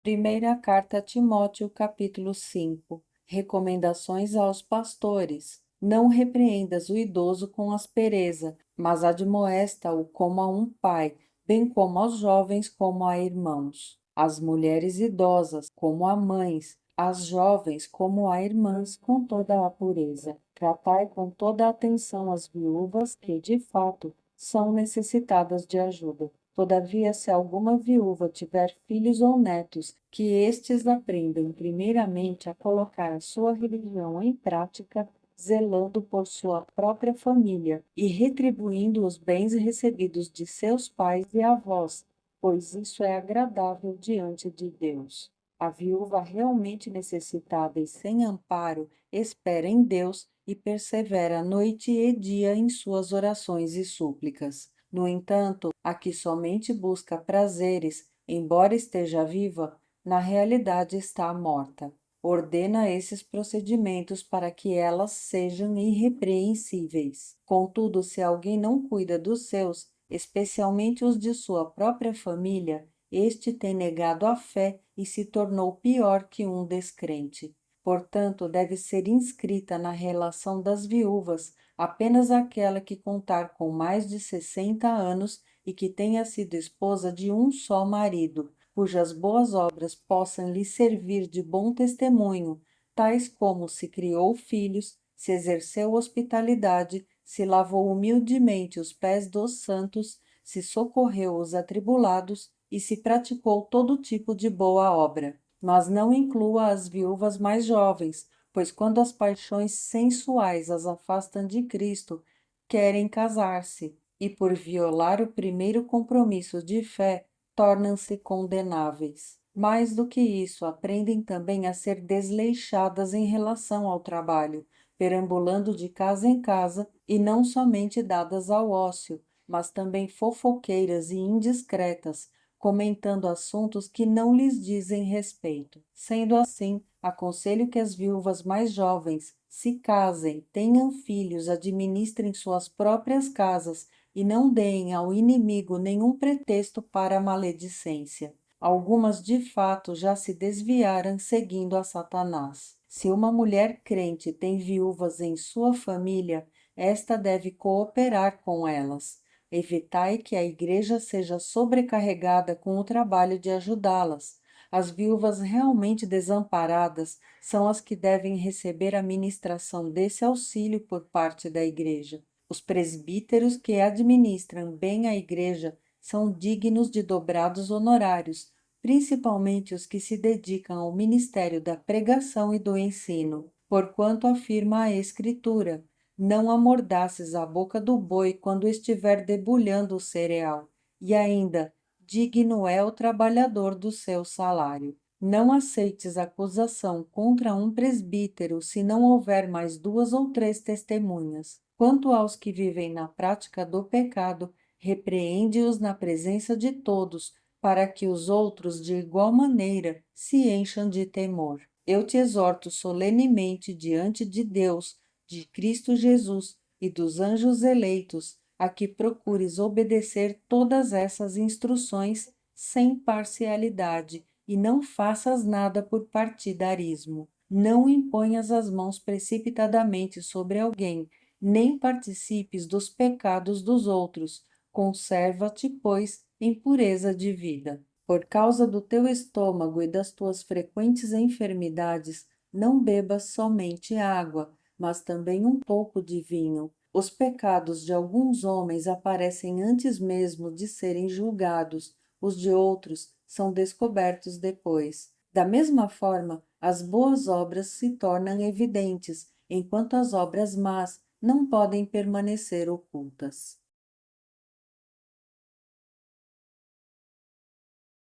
Primeira carta a Timóteo, capítulo 5. Recomendações aos pastores. Não repreendas o idoso com aspereza, mas admoesta-o como a um pai, bem como aos jovens como a irmãos. As mulheres idosas como a mães, as jovens como a irmãs, com toda a pureza. Tratai com toda a atenção as viúvas que, de fato, são necessitadas de ajuda. Todavia, se alguma viúva tiver filhos ou netos, que estes aprendam primeiramente a colocar a sua religião em prática, zelando por sua própria família e retribuindo os bens recebidos de seus pais e avós, pois isso é agradável diante de Deus. A viúva realmente necessitada e sem amparo espera em Deus e persevera noite e dia em suas orações e súplicas. No entanto, a que somente busca prazeres, embora esteja viva, na realidade está morta. Ordena esses procedimentos para que elas sejam irrepreensíveis. Contudo, se alguém não cuida dos seus, especialmente os de sua própria família, este tem negado a fé e se tornou pior que um descrente. Portanto, deve ser inscrita na relação das viúvas apenas aquela que contar com mais de 60 anos e que tenha sido esposa de um só marido, cujas boas obras possam lhe servir de bom testemunho, tais como se criou filhos, se exerceu hospitalidade, se lavou humildemente os pés dos santos, se socorreu os atribulados e se praticou todo tipo de boa obra. Mas não inclua as viúvas mais jovens, pois quando as paixões sensuais as afastam de Cristo, querem casar-se, e por violar o primeiro compromisso de fé, tornam-se condenáveis. Mais do que isso, aprendem também a ser desleixadas em relação ao trabalho, perambulando de casa em casa e não somente dadas ao ócio, mas também fofoqueiras e indiscretas, comentando assuntos que não lhes dizem respeito. Sendo assim, aconselho que as viúvas mais jovens se casem, tenham filhos, administrem suas próprias casas e não deem ao inimigo nenhum pretexto para a maledicência. Algumas de fato já se desviaram seguindo a Satanás. Se uma mulher crente tem viúvas em sua família, esta deve cooperar com elas. Evitai que a igreja seja sobrecarregada com o trabalho de ajudá-las. As viúvas realmente desamparadas são as que devem receber a ministração desse auxílio por parte da igreja. Os presbíteros que administram bem a igreja são dignos de dobrados honorários, principalmente os que se dedicam ao ministério da pregação e do ensino, porquanto afirma a Escritura: não amordaces a boca do boi quando estiver debulhando o cereal, e ainda, digno é o trabalhador do seu salário. Não aceites acusação contra um presbítero se não houver mais 2 ou 3 testemunhas. Quanto aos que vivem na prática do pecado, repreende-os na presença de todos, para que os outros, de igual maneira, se encham de temor. Eu te exorto solenemente diante de Deus, de Cristo Jesus e dos anjos eleitos, a que procures obedecer todas essas instruções sem parcialidade e não faças nada por partidarismo. Não imponhas as mãos precipitadamente sobre alguém, nem participes dos pecados dos outros. Conserva-te, pois, em pureza de vida. Por causa do teu estômago e das tuas frequentes enfermidades, não bebas somente água, mas também um pouco de vinho. Os pecados de alguns homens aparecem antes mesmo de serem julgados, os de outros são descobertos depois. Da mesma forma, as boas obras se tornam evidentes, enquanto as obras más não podem permanecer ocultas.